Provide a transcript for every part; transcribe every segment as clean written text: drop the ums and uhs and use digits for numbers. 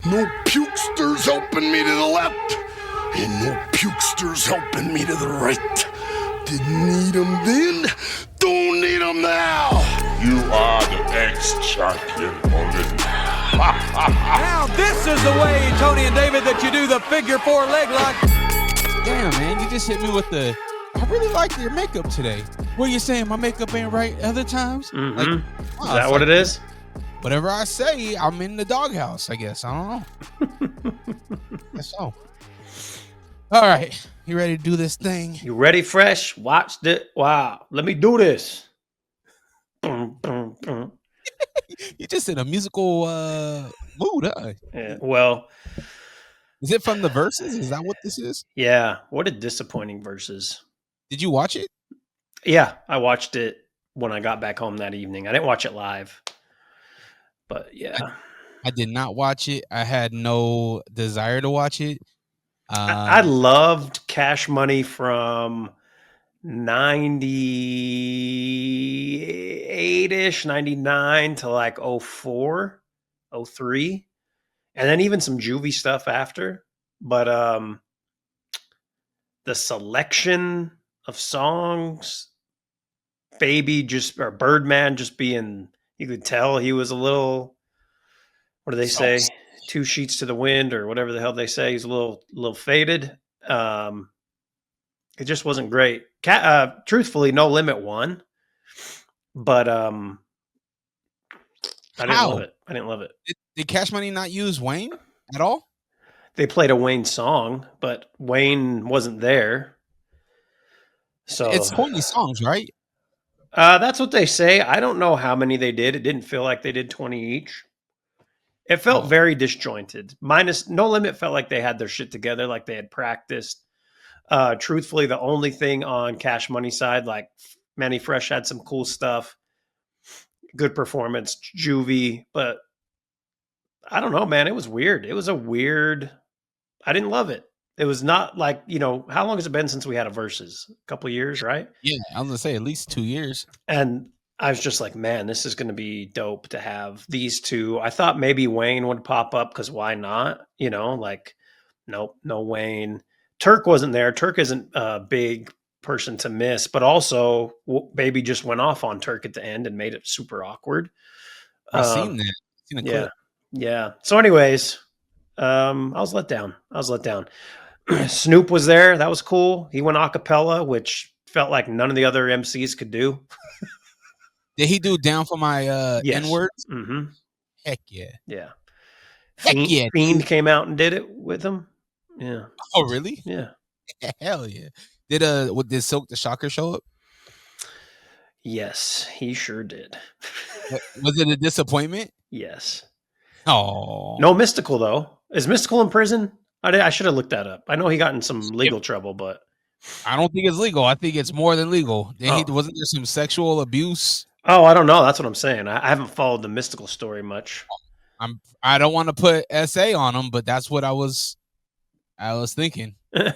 No pukesters helping me to the left, and no pukesters helping me to the right. Didn't need them then, don't need them now. You are the ex-champion, Mullet. Now this is the way, Tony and David, that you do the figure 4 leg lock. Damn, man, you just hit me with the. I really like your makeup today. What are you saying? My makeup ain't right other times? Mm-hmm. Like, is that what it is? Whatever I say, I'm in the doghouse, I guess. I don't know. Guess so. All right. You ready to do this thing? You ready, Fresh? Watched it. Wow. Let me do this. You just in a musical mood, huh? Yeah, well. Is it from the verses? Is that what this is? Yeah. What a disappointing verses. Did you watch it? Yeah. I watched it when I got back home that evening. I didn't watch it live. But yeah. I did not watch it. I had no desire to watch it. I loved Cash Money from 98-ish, 99 to like 04, 03. And then even some juvie stuff after. But the selection of songs, Birdman just being, you could tell he was a little, what do they say? 2 sheets to the wind or whatever the hell they say. He's a little faded. It just wasn't great. Truthfully, No Limit won, but I didn't love it. Did Cash Money not use Wayne at all? They played a Wayne song, but Wayne wasn't there. So it's 20 songs, right? That's what they say. I don't know how many they did. It didn't feel like they did 20 each. It felt very disjointed. No Limit felt like they had their shit together, like they had practiced. Truthfully, the only thing on Cash Money side, like Manny Fresh had some cool stuff, good performance, juvie, but I don't know, man. It was weird. I didn't love it. It was not like, how long has it been since we had a versus? A couple years, right? Yeah, I was going to say at least 2 years. And I was just like, man, this is going to be dope to have these two. I thought maybe Wayne would pop up because why not? Nope, no Wayne. Turk wasn't there. Turk isn't a big person to miss, but also Baby just went off on Turk at the end and made it super awkward. I've seen that. Seen a clip. Yeah. So anyways, I was let down. Snoop was there. That was cool. He went a cappella, which felt like none of the other MCs could do. Did he do Down for My yes. N-words? Mm-hmm. Heck yeah. Yeah. Fiend came out and did it with him. Yeah. Oh, really? Yeah. Hell yeah. Did Silk the Shocker show up? Yes, he sure did. Was it a disappointment? Yes. Oh. No Mystical, though. Is Mystical in prison? I should have looked that up. I know he got in some legal trouble, but I don't think it's legal. I think it's more than legal. Wasn't there some sexual abuse? Oh, I don't know. That's what I'm saying. I haven't followed the Mystical story much. I don't want to put SA on him, but that's what I was thinking. I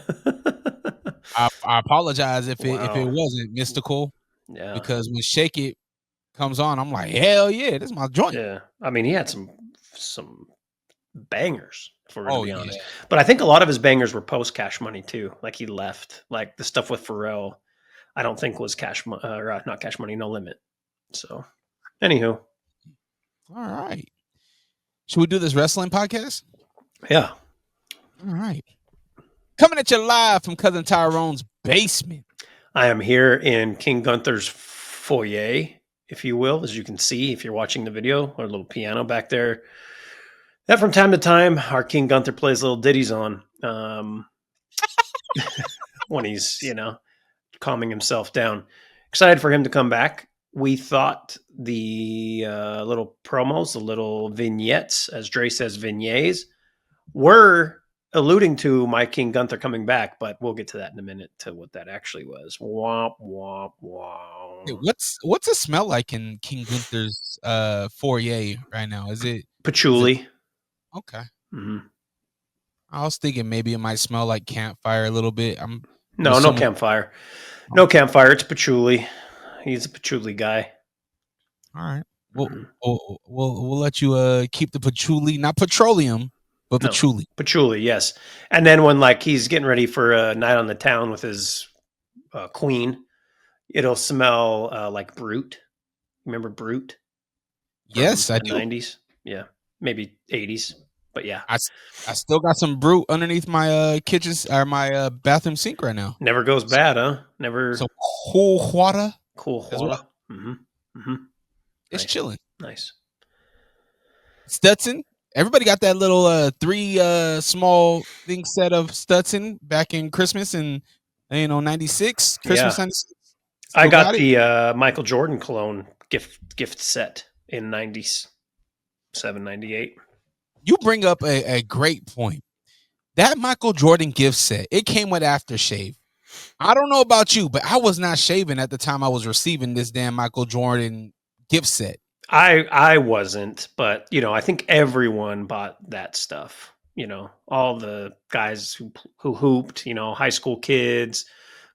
apologize if it wasn't Mystical. Yeah. Because when Shake It comes on, I'm like, hell yeah, this is my joint. Yeah. I mean, he had some bangers, for to be honest. Yeah. But I think a lot of his bangers were post Cash Money too. Like he left. Like the stuff with Pharrell, I don't think was not Cash Money, No Limit. So, anywho. All right. Should we do this wrestling podcast? Yeah. All right. Coming at you live from Cousin Tyrone's basement. I am here in King Gunther's foyer, if you will, as you can see if you're watching the video, or a little piano back there. That from time to time, our King Gunther plays little ditties on when he's, calming himself down. Excited for him to come back. We thought the little promos, the little vignettes, as Dre says, vignettes, were alluding to my King Gunther coming back, but we'll get to that in a minute to what that actually was. Womp, womp, womp. Hey, what's it smell like in King Gunther's foyer right now? Is it patchouli? Okay. Mm-hmm. I was thinking maybe it might smell like campfire a little bit. No campfire. No campfire. It's patchouli. He's a patchouli guy. All right. We'll let you keep the patchouli, not petroleum, but patchouli. Patchouli, yes. And then when like he's getting ready for a night on the town with his queen, it'll smell like Brute. Remember Brute? Yes, I the do. 90s? Yeah, maybe 80s, but yeah. I still got some Brute underneath my kitchen or my bathroom sink right now. Never goes bad, huh? Never. So cool water Cool as water. well. Nice. It's chilling. Nice. Stetson. Everybody got that little 3 small thing set of Stetson back in Christmas and 96. Christmas Yeah. 96. I Still got it? the Michael Jordan cologne gift set in 97, 98. You bring up a great point. That Michael Jordan gift set, it came with aftershave. I don't know about you, but I was not shaving at the time I was receiving this damn Michael Jordan gift set. I wasn't, but I think everyone bought that stuff. All the guys who hooped, high school kids,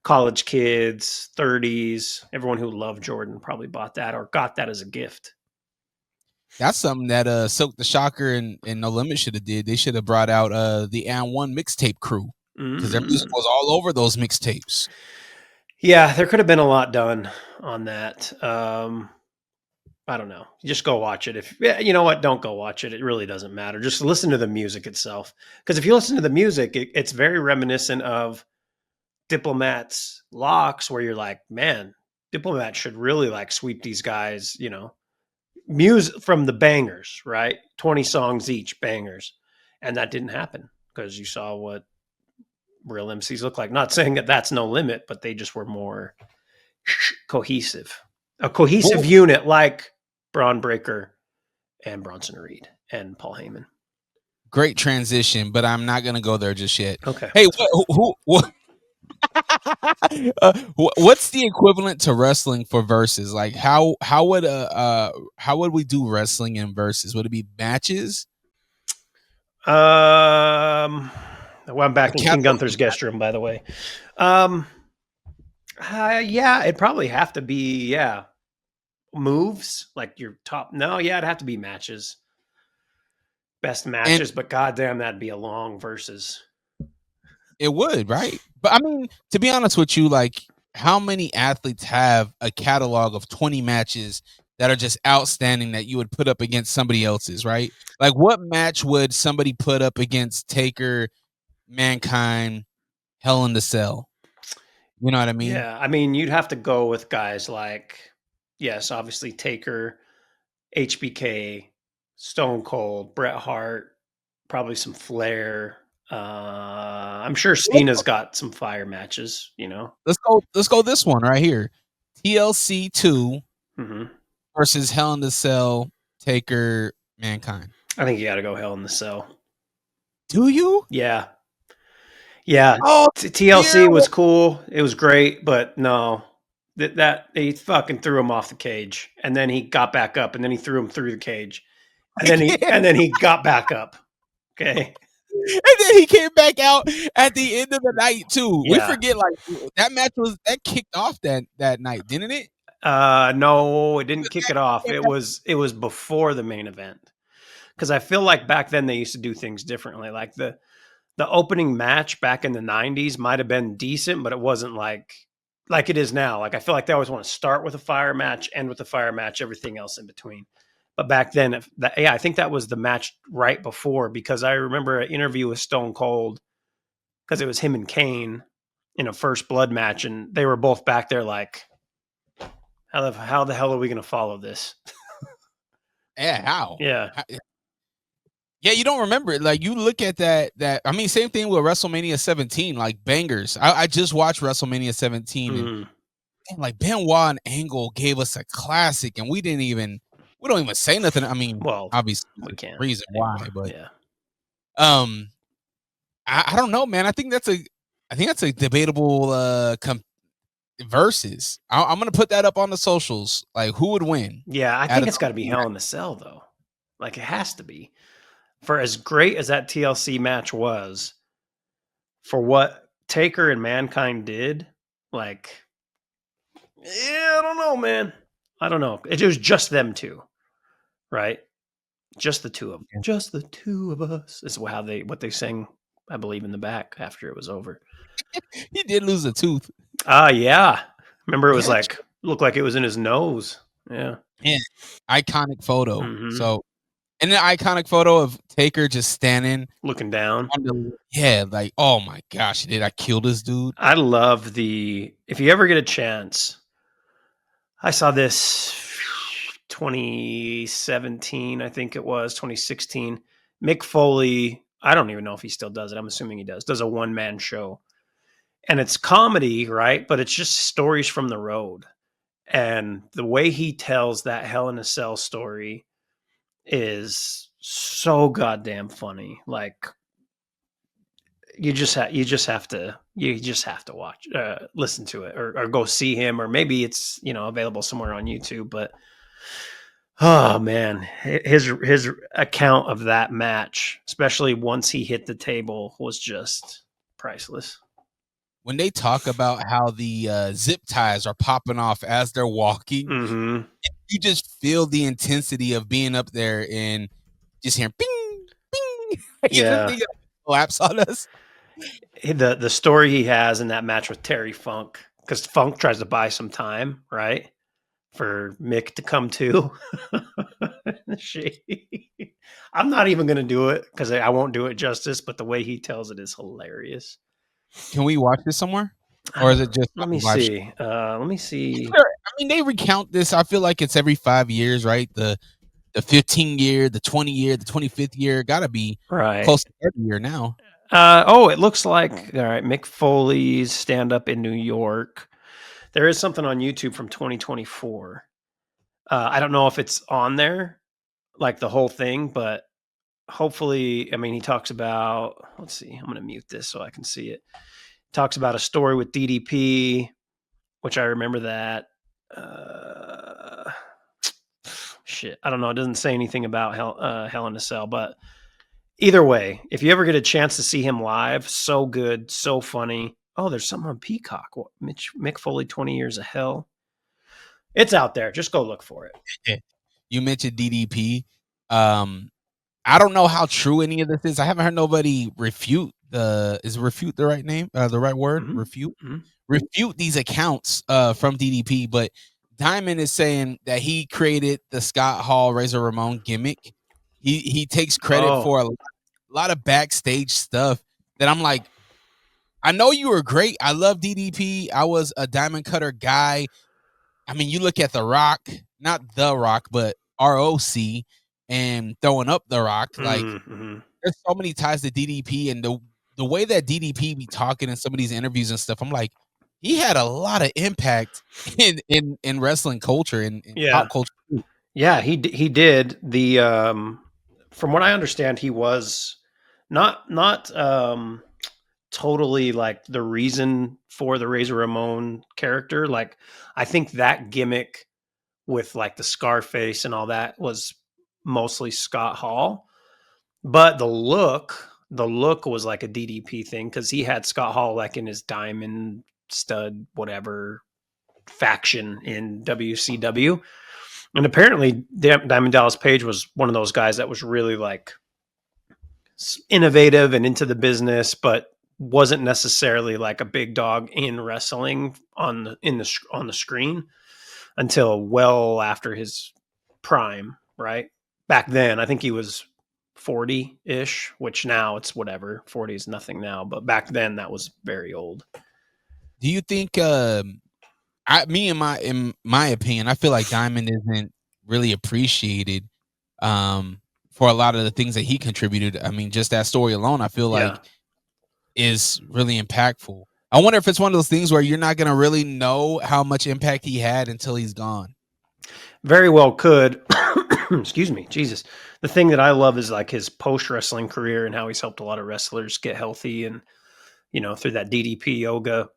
college kids, 30s, everyone who loved Jordan probably bought that or got that as a gift. That's something that Silk the Shocker and No Limit should have did. They should have brought out the And One mixtape crew because their music was all over those mixtapes. Yeah, there could have been a lot done on that. I don't know. Just go watch it. You know what, don't go watch it. It really doesn't matter. Just listen to the music itself. Because if you listen to the music, it's very reminiscent of Diplomat's Locks, where you're like, man, Diplomat should really like sweep these guys. Music from the bangers, right? 20 songs each, bangers, and that didn't happen because you saw what real MCs look like. Not saying that that's No Limit, but they just were more cohesive. A cohesive unit like Braun Breaker and Bronson Reed and Paul Heyman. Great transition, but I'm not gonna go there just yet. Okay. Hey, what what's the equivalent to wrestling for verses? Like how would we do wrestling in verses? Would it be matches? Well, I'm back in King Gunther's guest room, by the way. Yeah, it'd probably have to be moves like your top. No, yeah, it'd have to be matches, best matches. But goddamn, that'd be a long versus. It would, right? But I mean, to be honest with you, like how many athletes have a catalog of 20 matches that are just outstanding that you would put up against somebody else's, right? Like what match would somebody put up against Taker, Mankind, Hell in the Cell? You know what I mean? Yeah, I mean, you'd have to go with guys like, yes, obviously Taker, HBK, Stone Cold, Bret Hart, probably some Flair. I'm sure Cena's got some fire matches. Let's go this one right here. TLC 2 versus Hell in the Cell, Taker, Mankind. I think you got to go Hell in the Cell. Do you? Yeah. Oh, TLC was cool. It was great, but no, that he fucking threw him off the cage, and then he got back up, and then he threw him through the cage, and then he got back up. Okay. And then he came back out at the end of the night too. Yeah. We forget like that match that kicked off that night, didn't it? No, it didn't kick it off. It was before the main event. Because I feel like back then they used to do things differently. Like the opening match back in the 90s might have been decent, but it wasn't like it is now. Like I feel like they always want to start with a fire match, end with a fire match, everything else in between. But back then, I think that was the match right before, because I remember an interview with Stone Cold, because it was him and Kane in a First Blood match, and they were both back there like, how the hell are we going to follow this? Yeah, how? Yeah. Yeah, you don't remember it. Like you look at that. I mean, same thing with WrestleMania 17, like bangers. I just watched WrestleMania 17, and like Benoit and Angle gave us a classic, and we don't even say nothing. I mean, well, obviously, we can't reason why, but yeah. I don't know, man. I think that's a debatable versus. I'm gonna put that up on the socials. Like, who would win? Yeah, I think it's got to be Hell in the Cell, though. Like, it has to be. For as great as that TLC match was, for what Taker and Mankind did, like, I don't know, man. I don't know. It was just them two, right? Just the two of them. Just the two of us. Is what they sang, I believe, in the back after it was over. He did lose a tooth. Yeah. Remember, it was Yeah, like looked like it was in his nose. Yeah. yeah. Iconic photo. Mhm. So, and the iconic photo of Taker just standing Looking down. on the like, oh my gosh, did I kill this dude? I love if you ever get a chance, I saw this 2017, I think it was 2016. Mick Foley, I don't even know if he still does it. I'm assuming he does a one-man show. And it's comedy, right? But it's just stories from the road. And the way he tells that Hell in a Cell story is so goddamn funny. Like you just have to watch, listen to it, or go see him, or maybe it's available somewhere on YouTube. But oh man, his account of that match, especially once he hit the table, was just priceless. When they talk about how the zip ties are popping off as they're walking, Mm-hmm. you just feel the intensity of being up there and just hearing bing, bing. Yeah. Collapse on us. The story he has in that match with Terry Funk, because Funk tries to buy some time, right, for Mick to come to. I'm not even going to do it because I won't do it justice, but the way he tells it is hilarious. Can we watch this somewhere? Or is it just Let me live see. Let me see. I mean, they recount this. I feel like it's every 5 years, right? The 15 year, the 20 year, the 25th year. Got to be Right. close to 30 year now. It looks like, all right, Mick Foley's stand-up in New York. There is something on YouTube from 2024. I don't know if it's on there, like the whole thing, but hopefully, I mean, he talks about, let's see, I'm going to mute this so I can see it. Talks about a story with DDP, which I remember that. Shit, I don't know. It doesn't say anything about Hell in a Cell, but either way, if you ever get a chance to see him live, so good, so funny. Oh, there's something on Peacock. What, Mick Foley, 20 Years of Hell. It's out there. Just go look for it. You mentioned DDP. I don't know how true any of this is. I haven't heard nobody refute is refute the right name? The right word? Mm-hmm. Refute? Mm-hmm. Refute these accounts from DDP, but Diamond is saying that he created the Scott Hall Razor Ramon gimmick. He takes credit for a lot of backstage stuff that I'm like, I know you were great. I love DDP. I was a Diamond Cutter guy. I mean, you look at The Rock, not The Rock, but ROC, and throwing up The Rock. Like, there's so many ties to DDP, and the way that DDP be talking in some of these interviews and stuff, I'm like, he had a lot of impact in wrestling culture and pop culture. Yeah, he did. From what I understand, he was not totally like the reason for the Razor Ramon character. Like, I think that gimmick with like the Scarface and all that was mostly Scott Hall, but the look was like a DDP thing because he had Scott Hall like in his diamond stud whatever faction in WCW. And apparently Diamond Dallas Page was one of those guys that was really like innovative and into the business, but wasn't necessarily like a big dog in wrestling on the screen until well after his prime, right? Back then, I think he was 40-ish, which now it's whatever. 40 is nothing now, but back then that was very old. Do you think in my opinion, I feel like Diamond isn't really appreciated for a lot of the things that he contributed. I mean, just that story alone, I feel like is really impactful. I wonder if it's one of those things where you're not going to really know how much impact he had until he's gone. Very well could. Excuse me. Jesus. The thing that I love is like his post-wrestling career and how he's helped a lot of wrestlers get healthy and, through that DDP yoga,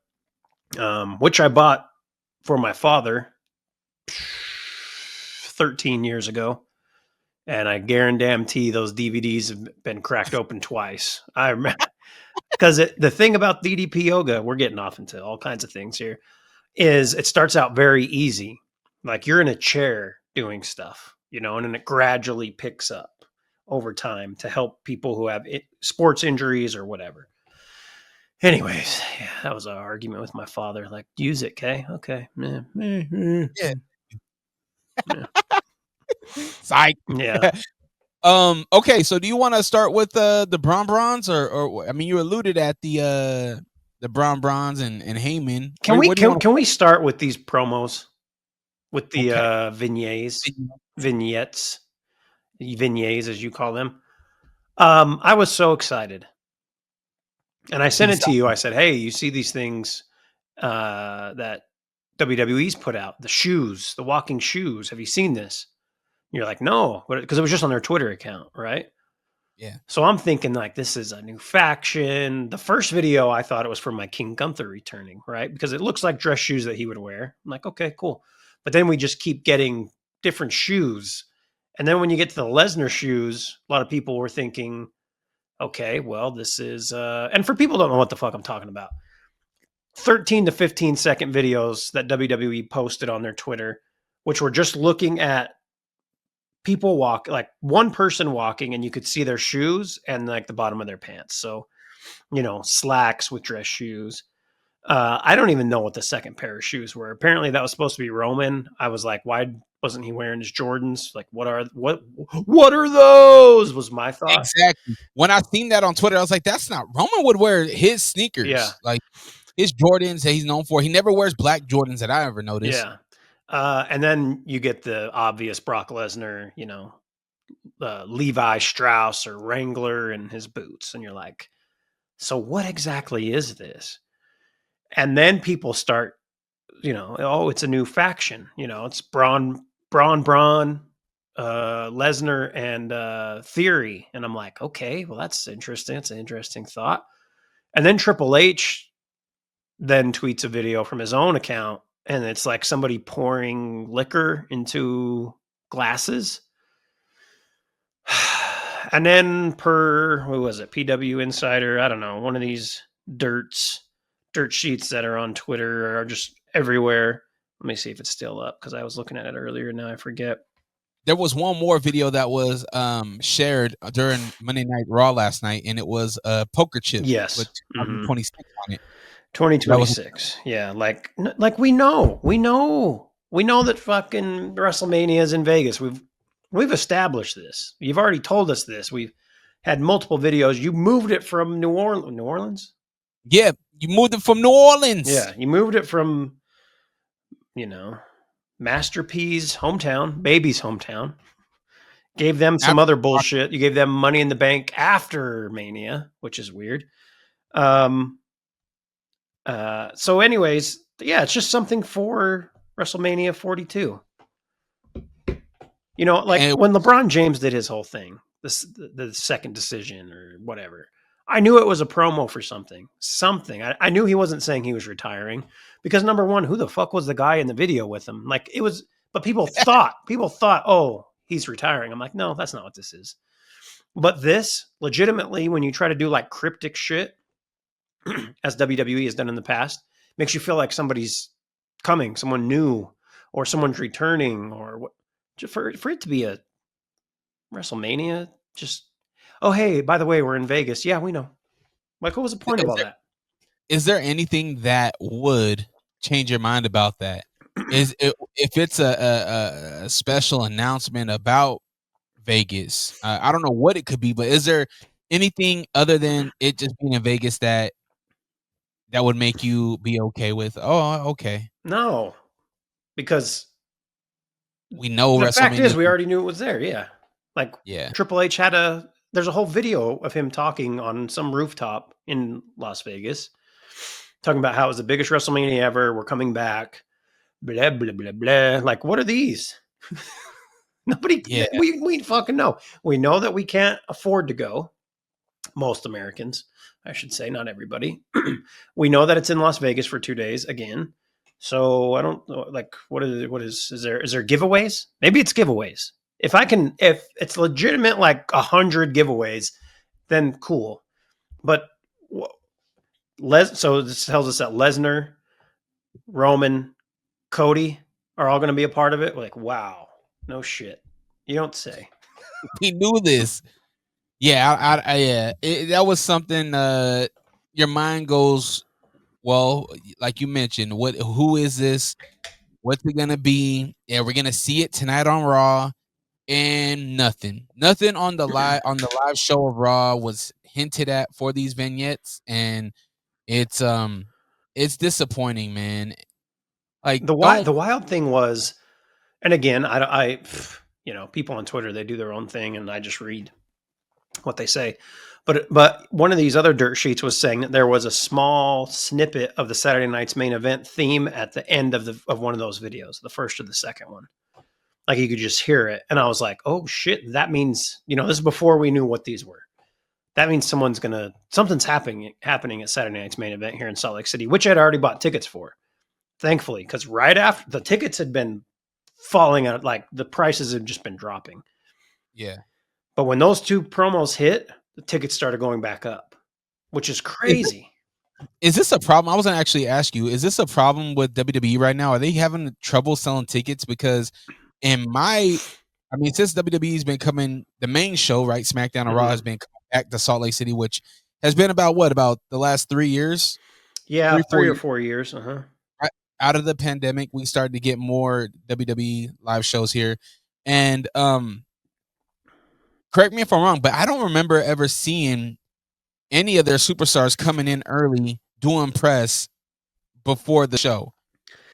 which I bought for my father 13 years ago. And I guarantee those DVDs have been cracked open twice. I remember because the thing about DDP yoga, we're getting off into all kinds of things here, is it starts out very easy. Like you're in a chair doing stuff, and then it gradually picks up. over time to help people who have sports injuries or whatever. Anyways, yeah, that was an argument with my father. Like, use it, okay? Yeah. Yeah. Psych. Yeah. Okay, so do you want to start with the Bron or I mean, you alluded at the Bron and Heyman. Can What do you want can we start with these promos with the to- vignettes, as you call them? I was so excited, and I sent it to you. I said, "Hey, you see these things that WWE's put out? The shoes, the walking shoes. Have you seen this?" You're like, "No," because it was just on their Twitter account, right? Yeah. So I'm thinking like this is a new faction. The first video I thought it was from my King Gunther returning, right? Because it looks like dress shoes that he would wear. I'm like, okay, cool. But then we just keep getting different shoes. And then when you get to the Lesnar shoes, a lot of people were thinking, okay, well, this is and for people who don't know what the fuck I'm talking about, 13 to 15-second videos that WWE posted on their Twitter, which were just looking at people walk, like one person walking, and you could see their shoes and like the bottom of their pants. So, slacks with dress shoes. I don't even know what the second pair of shoes were. Apparently that was supposed to be Roman. I was like, why wasn't he wearing his Jordans? Like, what are those? Was my thought. Exactly. When I seen that on Twitter, I was like, that's not Roman would wear his sneakers. Yeah. Like his Jordans that he's known for. He never wears black Jordans that I ever noticed. Yeah. And then you get the obvious Brock Lesnar, Levi Strauss or Wrangler and his boots. And you're like, so what exactly is this? And then people start, it's a new faction. It's Braun, Lesnar, and Theory. And I'm like, okay, well, that's interesting. It's an interesting thought. And then Triple H then tweets a video from his own account, and it's like somebody pouring liquor into glasses. And then PW Insider, I don't know, one of these dirt sheets that are on Twitter are just everywhere. Let me see if it's still up because I was looking at it earlier. Now I forget. There was one more video that was shared during Monday Night Raw last night, and it was a poker chip with 2026 on it. 2026. Yeah, like we know that fucking WrestleMania is in Vegas. We've established this. You've already told us this. We've had multiple videos. You moved it from New Orleans? Yeah, you moved it from New Orleans. Yeah, you moved it from, Master P's hometown, Baby's hometown. Gave them some other bullshit. You gave them Money in the Bank after Mania, which is weird. So anyways, yeah, it's just something for WrestleMania 42. When LeBron James did his whole thing, the second decision or whatever, I knew it was a promo for something. I knew he wasn't saying he was retiring because number one, who the fuck was the guy in the video with him? Like it was, but people thought, oh, he's retiring. I'm like, no, that's not what this is. But this legitimately, when you try to do like cryptic shit, as WWE has done in the past, makes you feel like somebody's coming, someone new, or someone's returning, or what. For it to be a WrestleMania, just, oh, hey, by the way, we're in Vegas. Yeah, we know. Like, what was the point of all that? Is there anything that would change your mind about that? If it's a special announcement about Vegas, I don't know what it could be, but is there anything other than it just being in Vegas that would make you be okay with? Oh, okay. No, because we know the fact is we already knew it was there. Yeah, like Triple H there's a whole video of him talking on some rooftop in Las Vegas, talking about how it was the biggest WrestleMania ever. We're coming back. Blah blah blah blah. Like, what are these? Nobody. Yeah. We fucking know. We know that we can't afford to go. Most Americans, I should say, not everybody. We know that it's in Las Vegas for 2 days again. So I don't know, like, is there giveaways? Maybe it's giveaways. If it's legitimate, like 100 giveaways, then cool. But so this tells us that Lesnar, Roman, Cody are all going to be a part of it. We're like, wow, no shit. You don't say. We knew this. Yeah, that was something. Your mind goes, well, like you mentioned, who is this? What's it gonna be? Yeah, we're gonna see it tonight on Raw, and nothing on the live show of Raw was hinted at for these vignettes, and it's disappointing, man. Like, The don't wild thing was, and again, people on Twitter, they do their own thing, and I just read what they say. But one of these other dirt sheets was saying that there was a small snippet of the Saturday Night's Main Event theme at the end of one of those videos, the first or the second one. Like you could just hear it, and I was like, "Oh shit!" That means this is before we knew what these were. That means something's happening at Saturday Night's Main Event here in Salt Lake City, which I'd already bought tickets for, thankfully, because right after the tickets had been falling out, like the prices had just been dropping. yeah. But when those two promos hit, the tickets started going back up, which is crazy. Is this a problem? I was gonna actually ask you, is this a problem with WWE right now? Are they having trouble selling tickets? Because since WWE's been coming, the main show, right, SmackDown and Raw has been coming back to Salt Lake City, which has been about the last 3 years? Yeah, 3 or 4 years. right out of the pandemic, we started to get more WWE live shows here. And correct me if I'm wrong, but I don't remember ever seeing any of their superstars coming in early doing press before the show.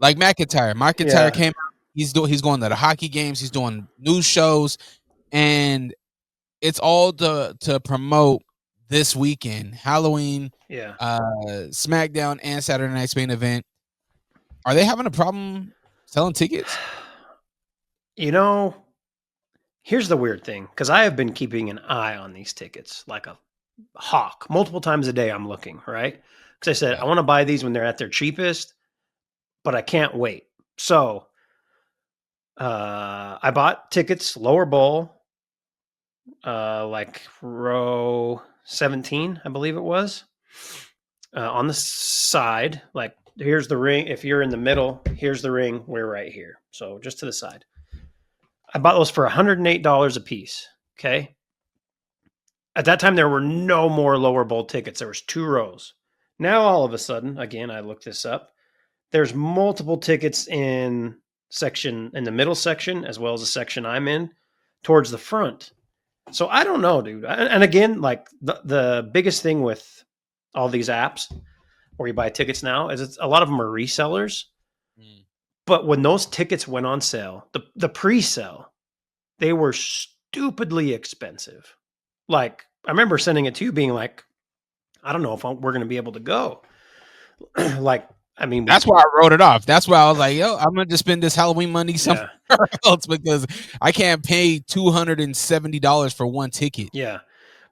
Like McIntyre. Yeah. Came out. He's going to the hockey games. He's doing news shows, and it's all to promote this weekend, Halloween, Yeah. SmackDown, and Saturday Night's Main Event. Are they having a problem selling tickets? Here's the weird thing, because I have been keeping an eye on these tickets like a hawk. Multiple times a day I'm looking, right? Because I said, Yeah. I want to buy these when they're at their cheapest, but I can't wait. So I bought tickets, lower bowl, like row 17, I believe it was, on the side. Like, here's the ring. If you're in the middle, here's the ring. We're right here. So just to the side. I bought those for $108 a piece. Okay. At that time, there were no more lower bowl tickets. There was 2 rows. Now, all of a sudden, again, I looked this up. There's multiple tickets in the middle section, as well as the section I'm in, towards the front. So I don't know, dude. And again, like the biggest thing with all these apps where you buy tickets now is a lot of them are resellers. But when those tickets went on sale, the pre-sale, they were stupidly expensive. Like, I remember sending it to you being like, I don't know if we're going to be able to go. That's why I wrote it off. That's why I was like, I'm going to spend this Halloween money somewhere else, because I can't pay $270 for one ticket. Yeah.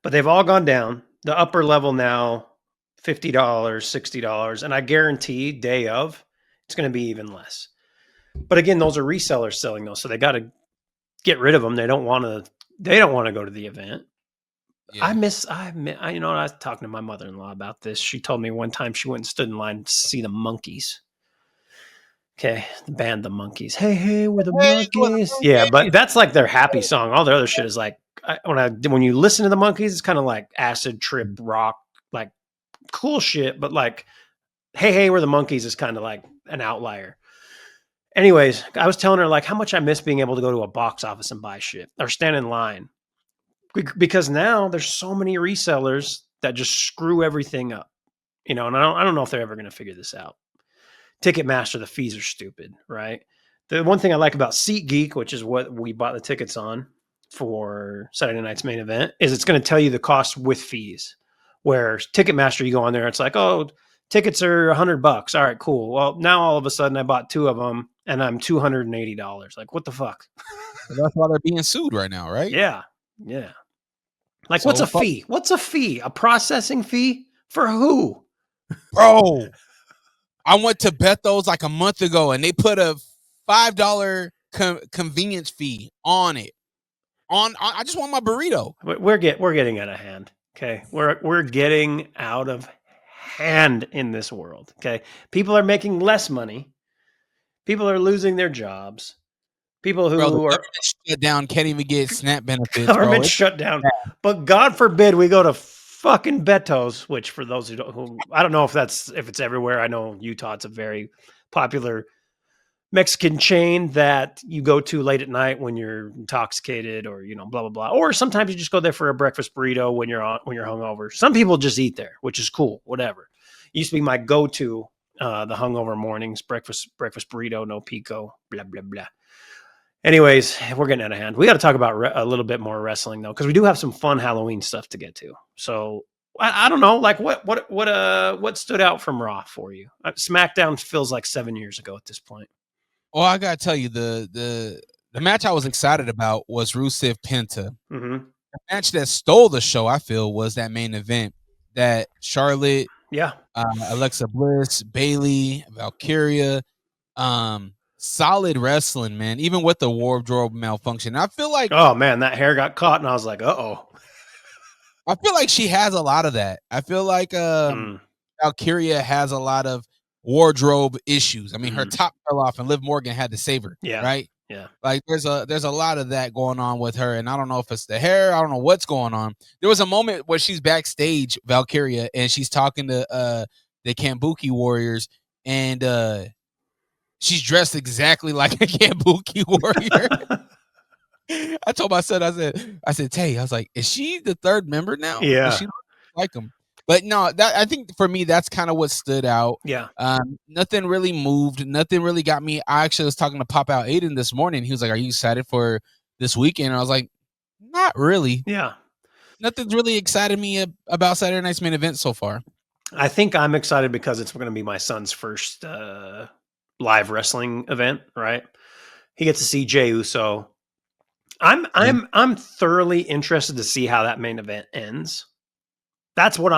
But they've all gone down. The upper level now, $50, $60. And I guarantee day of, it's going to be even less. But again, those are resellers selling those. So they got to get rid of them. They don't want to go to the event. Yeah. I was talking to my mother-in-law about this. She told me one time she went and stood in line to see the Monkees. Okay, the band The Monkees. Hey, we're the Monkees. Yeah, but that's like their happy song. All the other shit is like, when you listen to the Monkees, it's kind of like acid trip rock, like cool shit. But like, hey, we're the Monkees is kind of like an outlier. Anyways, I was telling her like how much I miss being able to go to a box office and buy shit or stand in line. Because now there's so many resellers that just screw everything up, and I don't know if they're ever going to figure this out. Ticketmaster, the fees are stupid, right? The one thing I like about SeatGeek, which is what we bought the tickets on for Saturday Night's Main Event, is it's going to tell you the cost with fees. Where Ticketmaster, you go on there, it's like, oh, tickets are $100. All right, cool. Well, now all of a sudden I bought 2 of them and I'm $280. Like, what the fuck? That's why they're being sued right now, right? Yeah. Like, so what's a fee? What's a fee? A processing fee? For who? Bro, I went to Bethel's like a month ago and they put a $5 convenience fee on it. I just want my burrito. We're getting out of hand. Okay. We're getting out of hand in this world. Okay. People are making less money. People are losing their jobs. People who Bro, the are government shut down, can't even get SNAP benefits, bro. government It's shut down. bad. But God forbid we go to fucking Beto's, which for those who I don't know if it's everywhere. I know Utah, it's a very popular Mexican chain that you go to late at night when you're intoxicated or blah blah blah. Or sometimes you just go there for a breakfast burrito when you're hungover. Some people just eat there, which is cool. Whatever. It used to be my go-to the hungover mornings breakfast burrito, no pico, blah blah blah. Anyways, we're getting out of hand. We got to talk about a little bit more wrestling though, because we do have some fun Halloween stuff to get to. So I don't know, like what stood out from Raw for you? SmackDown feels like 7 years ago at this point. Well, I gotta tell you, the match I was excited about was Rusev Penta. Mm-hmm. The match that stole the show, I feel, was that main event that Charlotte, Yeah, Alexa Bliss, Bayley, Valkyria, solid wrestling, man. Even with the wardrobe malfunction, I feel like oh man, that hair got caught, and I was like, I feel like she has a lot of that. I feel like Valkyria has a lot of wardrobe issues. I mean, her top fell off, and Liv Morgan had to save her. Yeah, right. Yeah, Like there's a lot of that going on with her, and I don't know if it's the hair. I don't know what's going on. There was a moment where she's backstage, Valkyria, and she's talking to the Kambuki Warriors, and she's dressed exactly like a Kambuki Warrior. I told my son, I said, Tay, I was like, is she the third member now? Yeah. Does she look like him? But no, that I think for me, that's kind of what stood out. Yeah. Nothing really moved. Nothing really got me. I actually was talking to Pop Out Aiden this morning. He was like, are you excited for this weekend? And I was like, not really. Yeah. Nothing's really excited me about Saturday night's main event so far. I think I'm excited because it's going to be my son's first live wrestling event, right? He gets to see Jey Uso. I'm thoroughly interested to see how that main event ends. That's what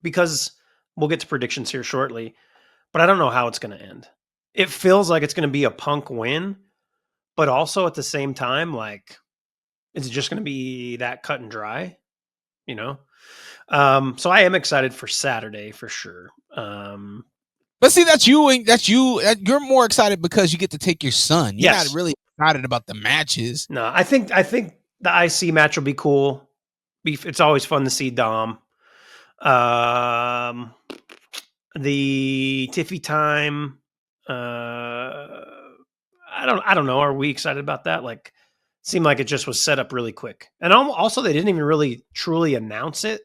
because we'll get to predictions here shortly, but I don't know how it's going to end. It feels like it's going to be a Punk win, but also at the same time, like, is it just going to be that cut and dry? So I am excited for Saturday for sure. But see, that's you. You're more excited because you get to take your son. You're Yes. not really excited about the matches. No, I think the IC match will be cool. It's always fun to see Dom. The Tiffy time. I don't know. Are we excited about that? Like, seemed like it just was set up really quick. And also, they didn't even really truly announce it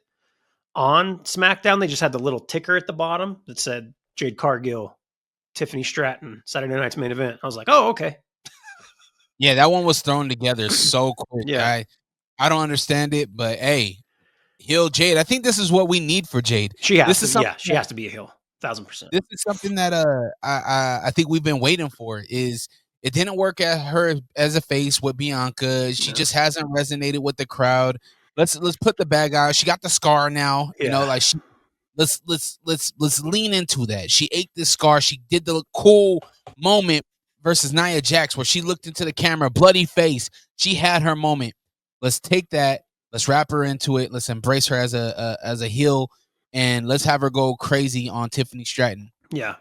on SmackDown. They just had the little ticker at the bottom that said Jade Cargill, Tiffany Stratton, Saturday night's main event. I was like, oh, okay. Yeah, that one was thrown together so quick. Yeah. I don't understand it, but hey, heel Jade. I think this is what we need for Jade. She has this to. Is She has to be a heel. 1,000%. This is something that I think we've been waiting for. Is it didn't work at her as a face with Bianca. She just hasn't resonated with the crowd. Let's put the bad guy. She got the scar now. Yeah. Like let's lean into that. She ate this scar. She did the cool moment versus Nia Jax where she looked into the camera, bloody face. She had her moment. Let's take that. Let's wrap her into it. Let's embrace her as a heel, and let's have her go crazy on Tiffany Stratton. Yeah,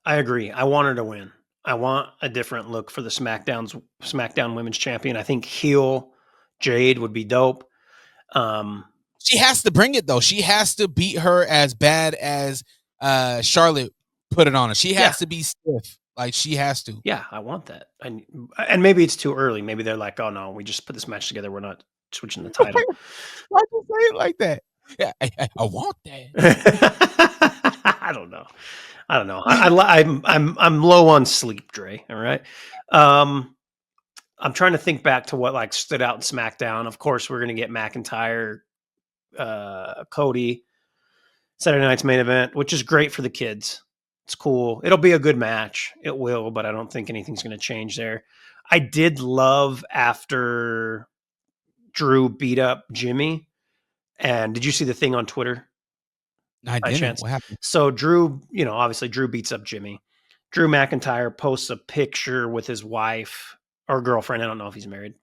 I agree. I want her to win. I want a different look for the SmackDown Women's Champion. I think heel Jade would be dope. She has to bring it though. She has to beat her as bad as Charlotte put it on her. She has to be stiff. Like she has to. Yeah, I want that. And maybe it's too early. Maybe they're like, oh no, we just put this match together. We're not switching the title. Why'd you say it like that? Yeah, I want that. I don't know. I'm low on sleep, Dre. All right. I'm trying to think back to what like stood out in SmackDown. Of course, we're gonna get McIntyre, Cody, Saturday night's main event, which is great for the kids. It's cool. It'll be a good match. It will, but I don't think anything's going to change there. I did love after Drew beat up Jimmy. And did you see the thing on Twitter? I didn't. Chance? What happened? So Drew, obviously Drew beats up Jimmy. Drew McIntyre posts a picture with his wife or girlfriend. I don't know if he's married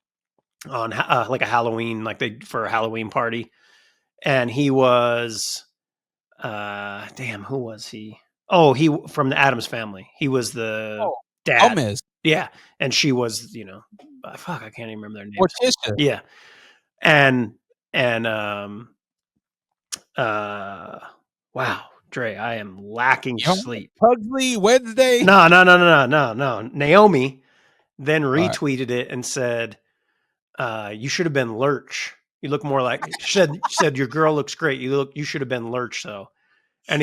on like a Halloween, for a Halloween party. And he was, who was he? Oh, he from the Addams Family. He was the dad. Gomez. Yeah. And she was, fuck, I can't even remember their names. Morticia. Yeah. And wow, Dre, I am lacking sleep. Pugsley Wednesday. No. Naomi then retweeted it and said, you should have been Lurch. You look more like she said your girl looks great. You should have been Lurch though. And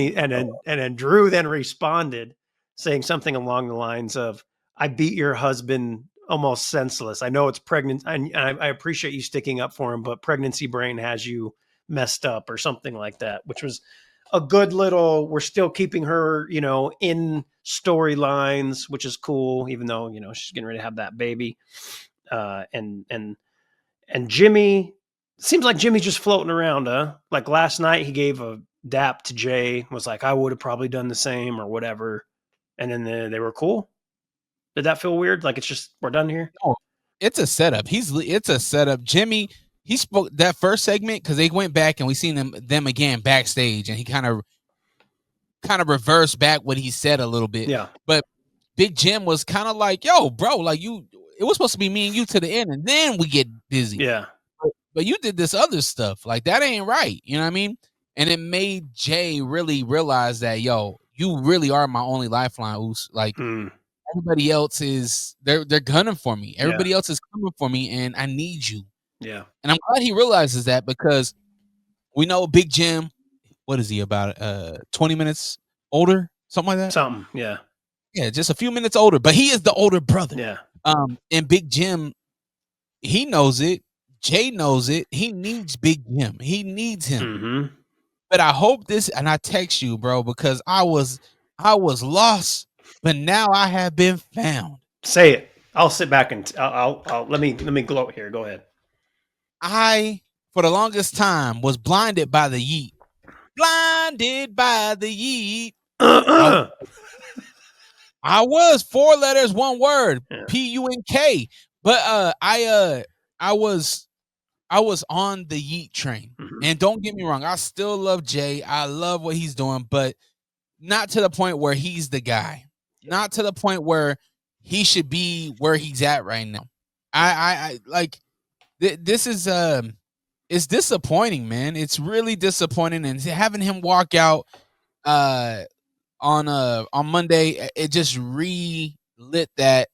then Drew then responded saying something along the lines of, I beat your husband almost senseless. I know it's pregnant. And I appreciate you sticking up for him, but pregnancy brain has you messed up or something like that, which was a good little, we're still keeping her, in storylines, which is cool, even though, she's getting ready to have that baby. And Jimmy, seems like Jimmy's just floating around, huh? Like last night he gave a dap to Jay, was like, I would have probably done the same or whatever. And then they were cool. Did that feel weird? Like it's just, we're done here? Oh, it's a setup. It's a setup. Jimmy, he spoke that first segment because they went back and we seen them again backstage, and he kind of reversed back what he said a little bit. Yeah. But Big Jim was kind of like, yo, bro, like it was supposed to be me and you to the end, and then we get busy. Yeah. But you did this other stuff. Like, that ain't right. You know what I mean? And it made Jay really realize that, yo, you really are my only lifeline, Oos. Like, everybody else is, they're gunning for me. Everybody else is coming for me, and I need you. Yeah. And I'm glad he realizes that, because we know Big Jim, what is he, about 20 minutes older? Something like that? Something, yeah. Yeah, just a few minutes older, but he is the older brother. Yeah. And Big Jim, he knows it. Jay knows it. He needs Big Jim. He needs him. Mm-hmm. But I hope this, and I text you, bro, because I was lost, but now I have been found. Say it. I'll sit back and I'll let me gloat here. Go ahead. I, for the longest time, was blinded by the yeet. Blinded by the yeet. I was 4 letters, 1 word, P-U-N-K. But I was on the yeet train. Mm-hmm. And don't get me wrong, I still love Jay. I love what he's doing, but not to the point where he's the guy. Not to the point where he should be where he's at right now. I like this is it's disappointing, man. It's really disappointing, and having him walk out on Monday, it just relit that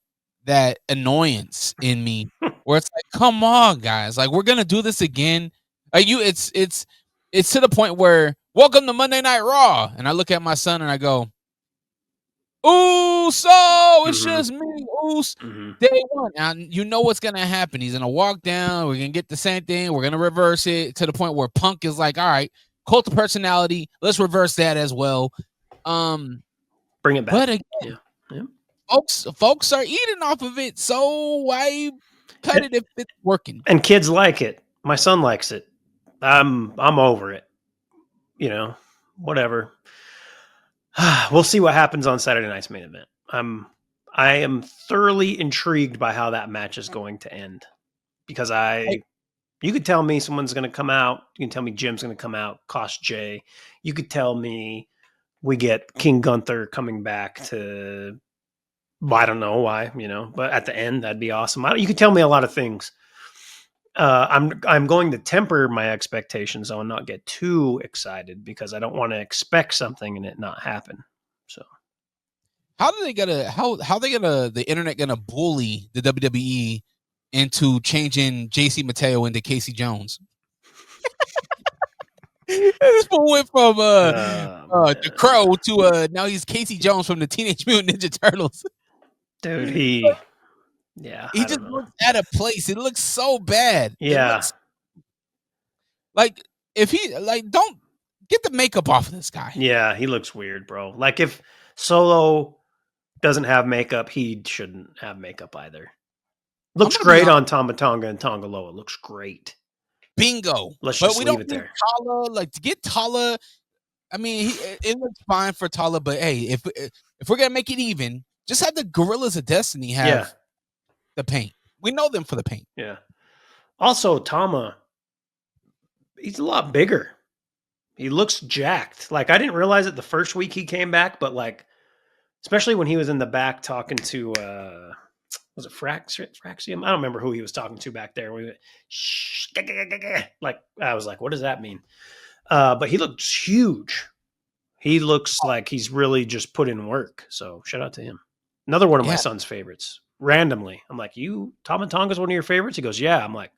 annoyance in me, where it's like, come on, guys, like, we're gonna do this again. Like, it's to the point where, welcome to Monday Night Raw, and I look at my son and I go, ooh, so it's just me, ooh, day one. Now, you know what's gonna happen. He's gonna walk down. We're gonna get the same thing. We're gonna reverse it to the point where Punk is like, all right, cult of personality, let's reverse that as well. Bring it back. But again, folks are eating off of it, so why cut it if it's working? And kids like it. My son likes it. I'm over it. Whatever. We'll see what happens on Saturday night's main event. I am thoroughly intrigued by how that match is going to end, because you could tell me someone's going to come out. You can tell me Jim's going to come out, cost Jay. You could tell me we get King Gunther coming back to, I don't know why, but at the end, that'd be awesome. You could tell me a lot of things. I'm going to temper my expectations though, and not get too excited, because I don't want to expect something and it not happen. So how they the internet gonna bully the WWE into changing JC Mateo into Casey Jones? This fool went from the Crow to now he's Casey Jones from the Teenage Mutant Ninja Turtles. Dude, he just looks out of place. It looks so bad. Yeah. Like, if he, don't get the makeup off of this guy. Yeah, he looks weird, bro. Like, if Solo doesn't have makeup, he shouldn't have makeup either. Looks great on Tama Tonga and Tonga Loa. Looks great. Bingo. Let's just leave it there. Tala, to get Tala, I mean, it looks fine for Tala, but hey, if we're gonna make it even, just have the Gorillas of Destiny have the paint. We know them for the paint. Yeah. Also, Tama, he's a lot bigger. He looks jacked. Like, I didn't realize it the first week he came back, but like Especially when he was in the back talking to was it Fraxium? I don't remember who he was talking to back there. We went, shh, like I was like, what does that mean? But he looks huge. He looks like he's really just put in work. So shout out to him. Another one of my son's favorites. Randomly, I'm like, Tama Tonga's one of your favorites? He goes, yeah. I'm like,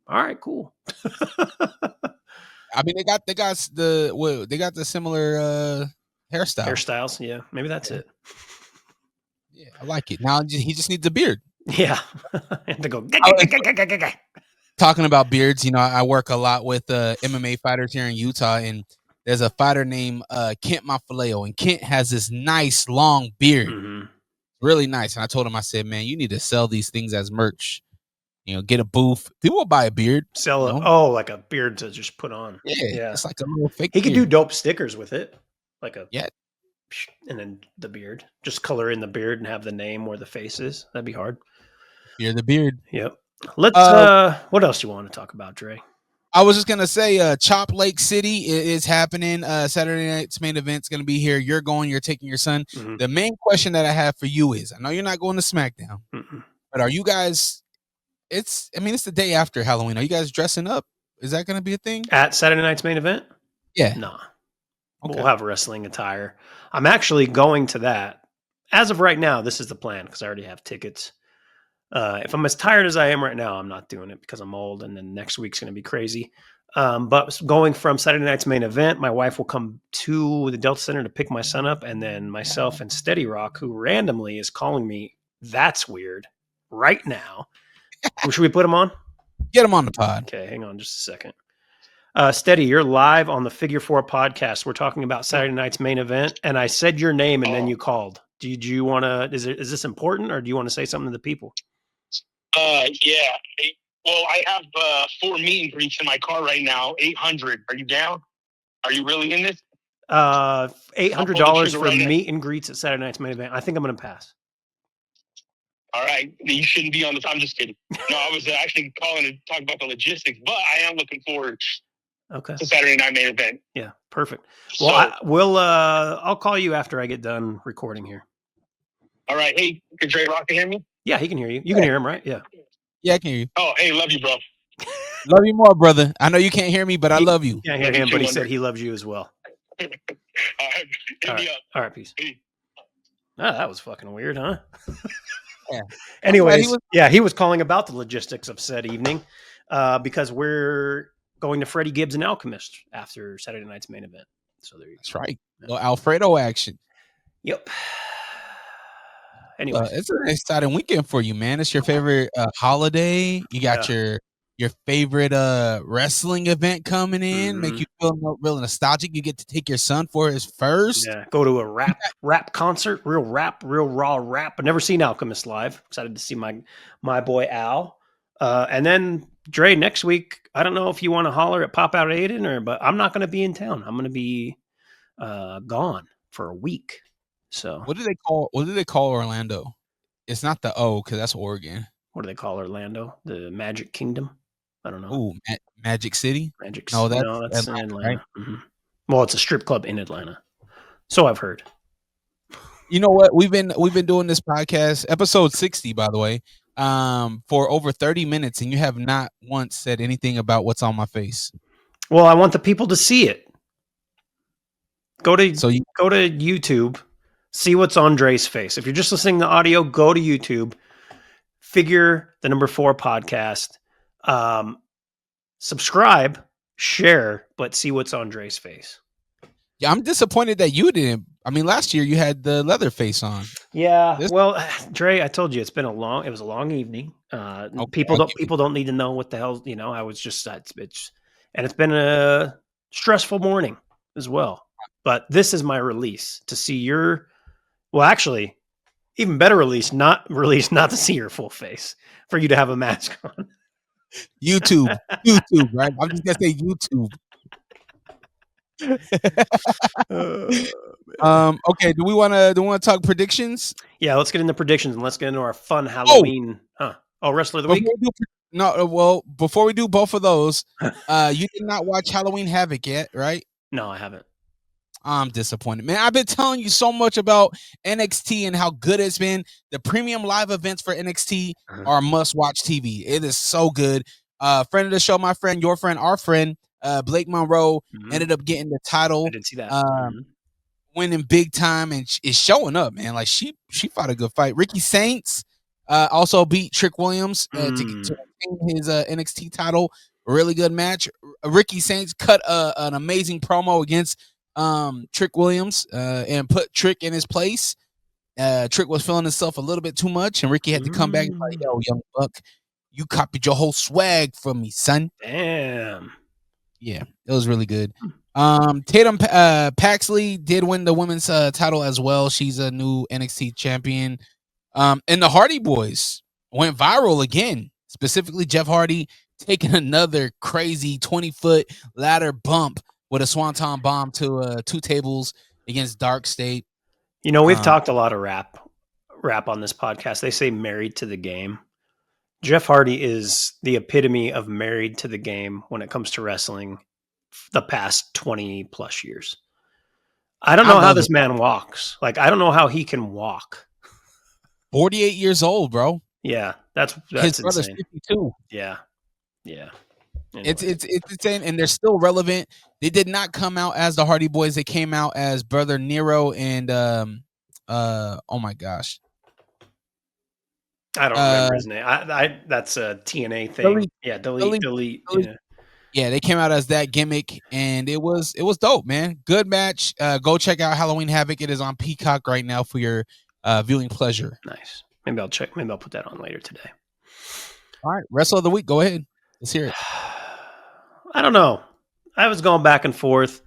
all right, cool. I mean, they got the similar hairstyles. Yeah, maybe that's it. Yeah, I like it. Now he just needs a beard. Yeah, and to go. Talking about beards, you know, I work a lot with MMA fighters here in Utah, and there's a fighter named Kent Mafaleo, and Kent has this nice long beard, really nice. And I told him, I said, man, you need to sell these things as merch. You know, get a booth. People will buy a beard. Sell it. Oh, like a beard to just put on. Yeah, it's like a little fake. He could do dope stickers with it, like a and then the beard. Just color in the beard and have the name where the face is. That'd be hard. You're the beard. Yep. Let's. What else do you want to talk about, Dre? I was just gonna say, Chop Lake City is happening. Saturday night's main event's gonna be here. You're going. You're taking your son. The main question that I have for you is, I know you're not going to SmackDown, but are you guys? It's the day after Halloween. Are you guys dressing up? Is that gonna be a thing at Saturday night's main event? Yeah. Nah. Okay. We'll have wrestling attire. I'm actually going to that. As of right now, this is the plan because I already have tickets. If I'm as tired as I am right now, I'm not doing it because I'm old, and then next week's going to be crazy. But going from Saturday night's main event, my wife will come to the Delta Center to pick my son up, and then myself and Steady Rock, who randomly is calling me, that's weird, right now. Should we put him on? Get him on the pod. Okay, hang on just a second. Steady, you're live on the Figure 4 podcast. We're talking about Saturday night's main event, and I said your name, and then you called. Do you want to? Is this important, or do you want to say something to the people? Yeah. Well, I have 4 meet and greets in my car right now. 800. Are you down? Are you really in this? $800 for meet and greets at Saturday night's main event. I think I'm going to pass. All right. You shouldn't be on this. I'm just kidding. No, I was actually calling to talk about the logistics, but I am looking forward to Saturday night main event. Yeah, perfect. Well, I'll call you after I get done recording here. All right. Hey, can DreRawka hear me? Yeah, he can hear you. You can hear him, right? Yeah. Yeah, I can hear you. Oh, hey, love you, bro. Love you more, brother. I know you can't hear me, but I love you. Can't hear him, but he said he loves you as well. All right. All right, peace. Ah, that was fucking weird, huh? Yeah. Anyways, he was calling about the logistics of said evening because we're going to Freddie Gibbs and Alchemist after Saturday night's main event. So there you go. That's right. Well, Alfredo action. Yep. Anyway, it's an exciting weekend for you, man. It's your favorite holiday. You got your favorite wrestling event coming in, make you feel real nostalgic. You get to take your son for his first. Yeah, go to a rap concert, real raw rap. I've never seen Alchemist live. Excited to see my boy Al. And then Dre, next week, I don't know if you want to holler at Pop Out Aiden but I'm not going to be in town. I'm going to be gone for a week. So Oh. What do they call Orlando? It's not the O because that's Oregon. What do they call Orlando? The Magic Kingdom? I don't know. Ooh, Magic City? No, that's in Atlanta. Right? Well, it's a strip club in Atlanta. So I've heard. You know what? We've been doing this podcast, episode 60, by the way, for over 30 minutes, and you have not once said anything about what's on my face. Well, I want the people to see it. Go to YouTube, see what's on Dre's face. If you're just listening to audio, go to YouTube, Figure the number 4 podcast, subscribe, share, but see what's on Dre's face. Yeah, I'm disappointed that you didn't. I mean, last year you had the leather face on. Yeah, well, Dre, I told you it was a long evening. People don't need to know what the hell, I was just it's been a stressful morning as well. But this is my release to see actually, even better release not to see your full face, for you to have a mask on. YouTube, right? I'm just gonna say YouTube. Okay. Do we want to talk predictions? Yeah, let's get into predictions and let's get into our fun Halloween. Wrestler of the week. Before we do both of those, you did not watch Halloween Havoc yet, right? No, I haven't. I'm disappointed, man. I've been telling you so much about NXT and how good it's been. The premium live events for NXT are must-watch TV. It is so good. Friend of the show, my friend, your friend, our friend, Blake Monroe ended up getting the title. I didn't see that. Winning big time, and is showing up, man. Like she fought a good fight. Ricky Saints also beat Trick Williams to obtain his NXT title. Really good match. Ricky Saints cut an amazing promo against Trick Williams and put Trick in his place. Trick was feeling himself a little bit too much, and Ricky had to come back and be like, yo, young buck, you copied your whole swag from me, son. Damn. Yeah, it was really good. Tatum Paxley did win the women's title as well. She's a new NXT champion. And the Hardy Boys went viral again. Specifically, Jeff Hardy taking another crazy 20-foot ladder bump with a swanton bomb to 2 tables against Dark State. You know, we've talked a lot of rap on this podcast. They say married to the game. Jeff Hardy is the epitome of married to the game when it comes to wrestling the past 20 plus years. I don't know how this man walks. Like, I don't know how he can walk. 48 years old, bro. Yeah, that's his brother's insane. 52. Yeah. Anyway. It's insane, and they're still relevant. They did not come out as the Hardy Boys. They came out as Brother Nero and oh my gosh, I don't remember his name. I that's a TNA thing. Delete. Yeah, they came out as that gimmick, and it was dope, man. Good match. Go check out Halloween Havoc. It is on Peacock right now for your viewing pleasure. Nice. Maybe I'll check. Maybe I'll put that on later today. All right, Wrestler of the Week. Go ahead. Let's hear it. I don't know. I was going back and forth.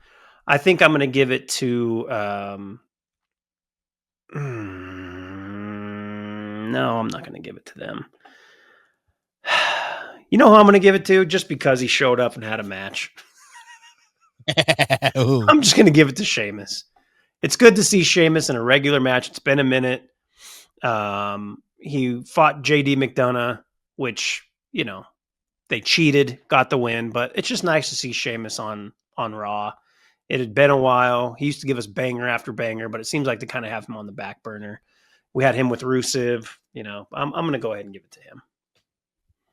I think I'm going to give it to. No, I'm not going to give it to them. You know who I'm going to give it to? Just because he showed up and had a match. I'm just going to give it to Sheamus. It's good to see Sheamus in a regular match. It's been a minute. He fought JD McDonough, which, you know, they cheated, got the win, but it's just nice to see Sheamus on Raw. It had been a while. He used to give us banger after banger, but it seems like they kind of have him on the back burner. We had him with Rusev. You know, I'm going to go ahead and give it to him.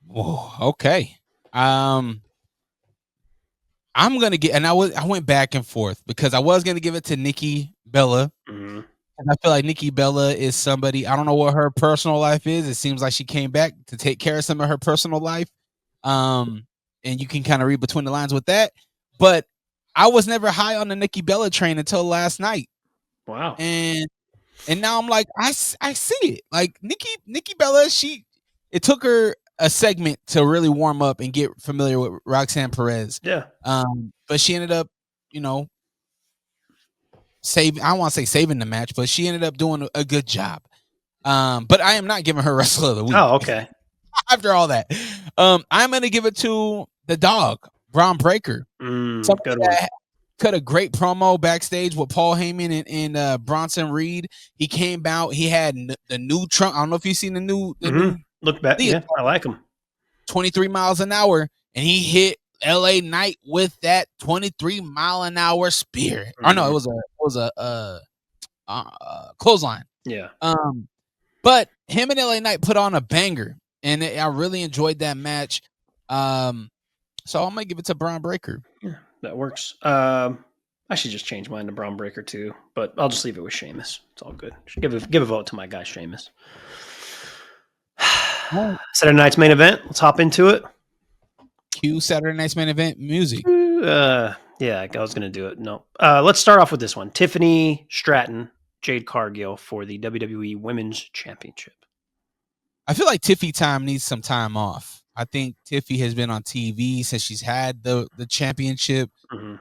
Whoa, okay. I'm gonna get, and I went back and forth because I was gonna give it to Nikki Bella, and I feel like Nikki Bella is somebody, I don't know what her personal life is. It seems like she came back to take care of some of her personal life, and you can kind of read between the lines with that. But I was never high on the Nikki Bella train until last night. Wow, and now I'm like, I see it. Like Nikki Bella, it took her a segment to really warm up and get familiar with Roxanne Perez. Yeah. But she ended up, you know, I don't want to say saving the match, but she ended up doing a good job. But I am not giving her Wrestler of the Week. Oh, okay. After all that, I'm going to give it to the dog, Braun Breaker. Good one. Cut a great promo backstage with Paul Heyman and Bronson Reed. He came out. He had the new trunk. I don't know if you've seen the new look back. Yeah, I like him. 23 miles an hour, and he hit LA Knight with that 23 mile an hour spear. Or no, it was a clothesline. Yeah. But him and LA Knight put on a banger, and I really enjoyed that match. So I'm gonna give it to Braun Breaker. Yeah, that works. I should just change mine to Braun Breaker too, but I'll just leave it with Sheamus. It's all good. Give a vote to my guy Sheamus. Saturday night's main event. Let's hop into it. Cue Saturday night's main event music. Yeah, I was going to do it. No. Let's start off with this one. Tiffany Stratton, Jade Cargill for the WWE Women's Championship. I feel like Tiffy time needs some time off. I think Tiffy has been on TV since she's had the championship.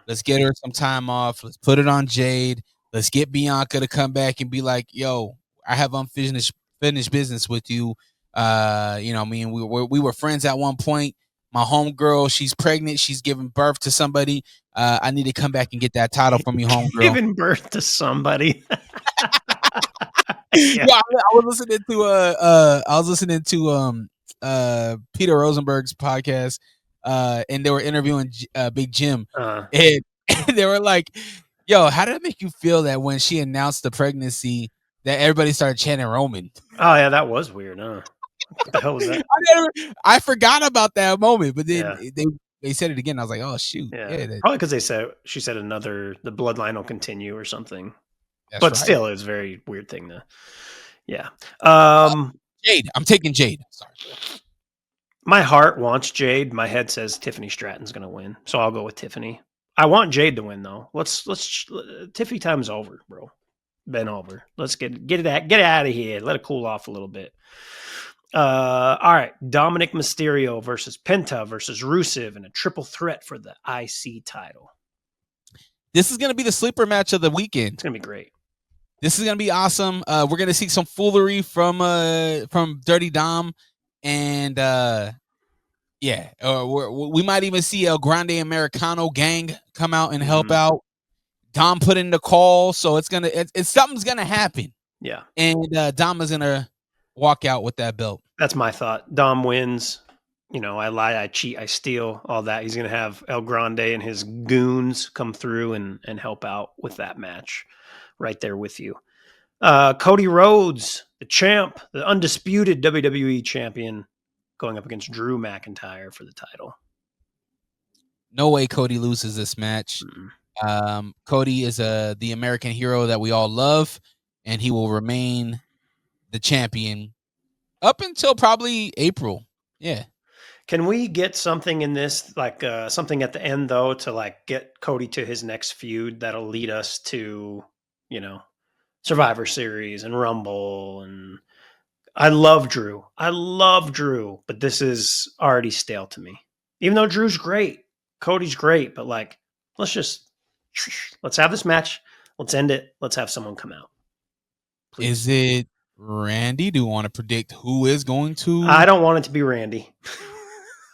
Let's get her some time off. Let's put it on Jade. Let's get Bianca to come back and be like, yo, I have unfinished business with you. You know, I mean, we were friends at one point. My homegirl, she's pregnant. She's giving birth to somebody. I need to come back and get that title from you, homegirl. Giving birth to somebody. Yeah, I was listening to Peter Rosenberg's podcast, and they were interviewing Big Jim, and they were like, Yo, how did it make you feel that when she announced the pregnancy that everybody started chanting Roman? Oh yeah, that was weird, huh? What the hell was that? I forgot about that moment, but then Yeah. they said it again. I was like, oh shoot, Yeah, probably because she said the bloodline will continue or something. that's But right. still, it's a very weird thing to. Yeah. Jade. I'm taking Jade. Sorry. My heart wants Jade. My head says Tiffany Stratton's going to win, so I'll go with Tiffany. I want Jade to win though. Let's Tiffany time's over, bro. Been over. Let's get it out of here. Let it cool off a little bit. All right, Dominic Mysterio versus Penta versus Rusev in a triple threat for the IC title. This is going to be the sleeper match of the weekend. It's going to be great. This is going to be awesome. We're going to see some foolery from Dirty Dom, and we might even see El Grande Americano gang come out and help out. Dom put in the call, so something's gonna happen. Yeah, and Dom is gonna walk out with that belt. That's my thought. Dom wins. You know, I lie, I cheat, I steal, all that. He's gonna have El Grande and his goons come through and help out with that match, right there with you. Cody Rhodes, the champ, the undisputed WWE champion, going up against Drew McIntyre for the title. No way Cody loses this match. Cody is the American hero that we all love, and he will remain the champion up until probably April. Yeah. Can we get something in this, like something at the end though, to like get Cody to his next feud that'll lead us to, you know, Survivor Series and Rumble? And I love Drew, but this is already stale to me. Even though Drew's great, Cody's great, but like, let's have this match. Let's end it. Let's have someone come out. Please. Is it Randy? Do you want to predict who is going to? I don't want it to be Randy.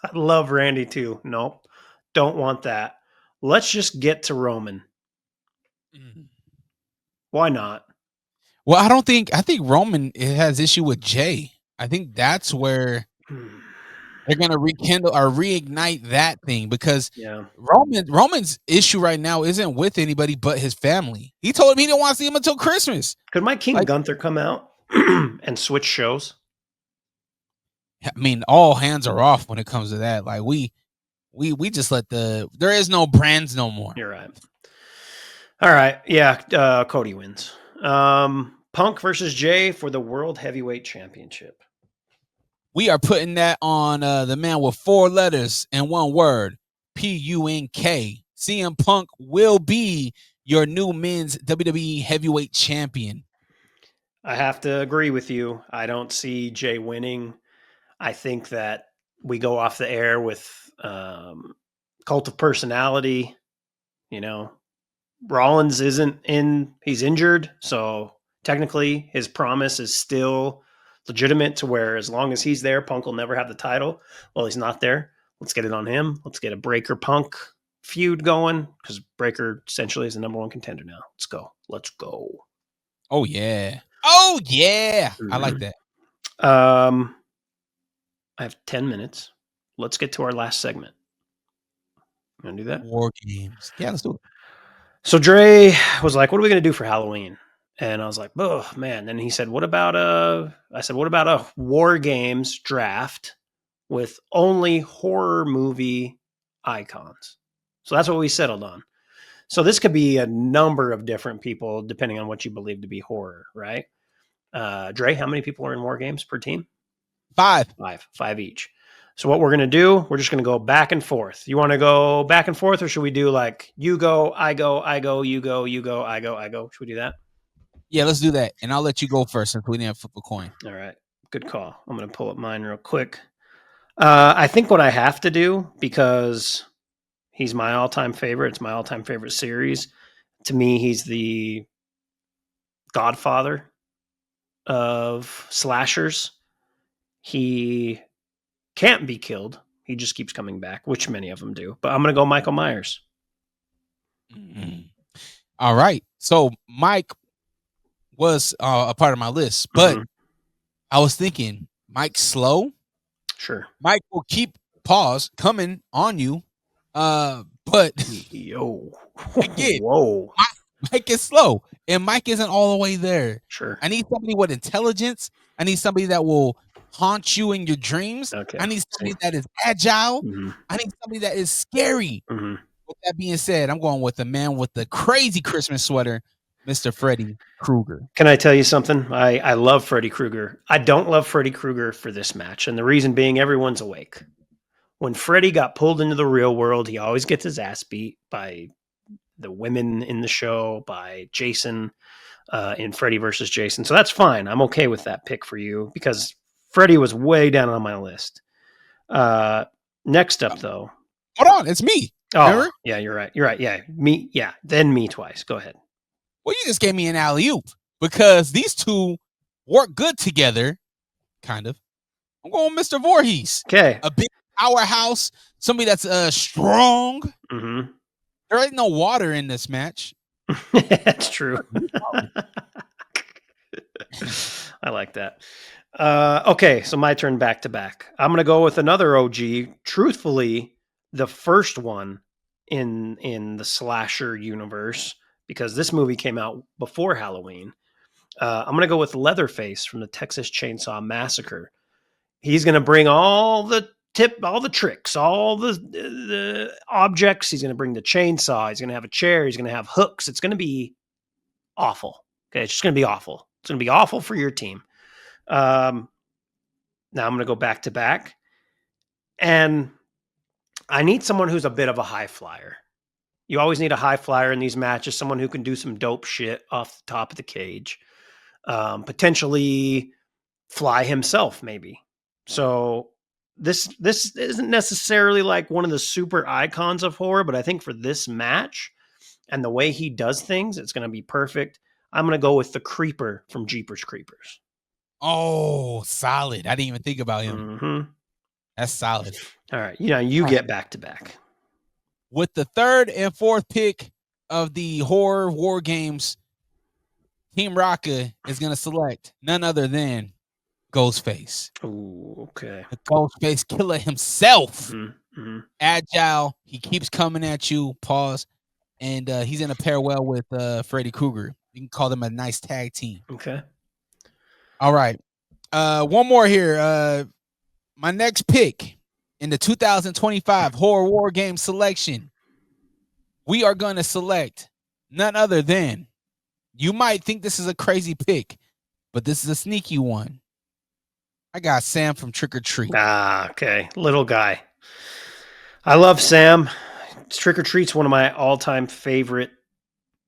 I love Randy too. Nope. Don't want that. Let's just get to Roman. Why not? Well, I think Roman has issue with Jay. I think that's where they're gonna rekindle or reignite that thing, because Roman's issue right now isn't with anybody but his family. He told him he didn't want to see him until Christmas. Could my King Gunther come out and switch shows? I mean, all hands are off when it comes to that. Like we just let there is no brands no more. You're right. All right. Yeah. Cody wins. Punk versus Jay for the World Heavyweight Championship. We are putting that on the man with 4 letters and 1 word, PUNK. CM Punk will be your new men's WWE Heavyweight Champion. I have to agree with you. I don't see Jay winning. I think that we go off the air with Cult of Personality. You know, Rollins isn't in, he's injured. So technically his promise is still legitimate to where as long as he's there, Punk will never have the title. Well, he's not there. Let's get it on him. Let's get a Breaker Punk feud going, because Breaker essentially is the number 1 contender now. Let's go. Oh, yeah. I like that. I have 10 minutes. Let's get to our last segment. You want to do that? War games. Yeah, let's do it. So Dre was like, what are we going to do for Halloween? And I was like, oh, man. And he said, what about a War Games draft with only horror movie icons? So that's what we settled on. So this could be a number of different people, depending on what you believe to be horror, right? Dre, how many people are in War Games per team? 5 each. So what we're going to do, we're just going to go back and forth. You want to go back and forth, or should we do like you go, I go, you go, I go? Should we do that? Yeah, let's do that. And I'll let you go first since we didn't flip a coin. All right. Good call. I'm going to pull up mine real quick. I think what I have to do, because he's my all-time favorite, it's my all-time favorite series. To me, he's the godfather of slashers. He can't be killed. He just keeps coming back, which many of them do. But I'm going to go Michael Myers. Mm-hmm. All right. So Mike was a part of my list, but I was thinking Mike's slow. Sure. Mike will keep coming on you. But yo, again, whoa, Mike is slow, and Mike isn't all the way there. Sure. I need somebody with intelligence. I need somebody that will haunt you in your dreams. Okay. I need somebody that is agile. Mm-hmm. I need somebody that is scary. Mm-hmm. With that being said, I'm going with the man with the crazy Christmas sweater, Mr. Freddy Krueger. Can I tell you something? I love Freddy Krueger. I don't love Freddy Krueger for this match, and the reason being everyone's awake. When Freddy got pulled into the real world, he always gets his ass beat by the women in the show, by Jason in Freddy versus Jason. So that's fine. I'm okay with that pick for you because Freddy was way down on my list. Next up, though. Hold on, it's me. Oh, remember? Yeah, you're right. You're right. Yeah, me. Yeah, then me twice. Go ahead. Well, you just gave me an alley-oop because these two work good together, kind of. I'm going with Mr. Voorhees. Okay. A big powerhouse, somebody that's strong. Mm-hmm. There ain't no water in this match. That's true. I like that. Okay, so my turn back to back. I'm going to go with another OG. Truthfully, the first one in the slasher universe, because this movie came out before Halloween. I'm going to go with Leatherface from the Texas Chainsaw Massacre. He's going to bring all the tricks, all the objects. He's going to bring the chainsaw. He's going to have a chair. He's going to have hooks. It's going to be awful. Okay, it's just going to be awful. It's going to be awful for your team. Now I'm going to go back to back. And I need someone who's a bit of a high flyer. You always need a high flyer in these matches, someone who can do some dope shit off the top of the cage. Potentially fly himself, maybe. So this isn't necessarily like one of the super icons of horror, but I think for this match and the way he does things, it's going to be perfect. I'm going to go with the Creeper from Jeepers Creepers. Oh, solid. I didn't even think about him. Mm-hmm. That's solid. All right. You get back to back. With the third and fourth pick of the horror war games, Team Raka is going to select none other than Ghostface. Oh, okay. The Ghostface killer himself. Mm-hmm. Agile. He keeps coming at you. Pause. And he's in a pair well with Freddy Krueger. You can call them a nice tag team. Okay. All right. One more here. My next pick in the 2025 Horror War Game selection, we are going to select none other than, you might think this is a crazy pick, but this is a sneaky one. I got Sam from Trick or Treat. Ah, okay. Little guy. I love Sam. Trick or Treat's one of my all-time favorite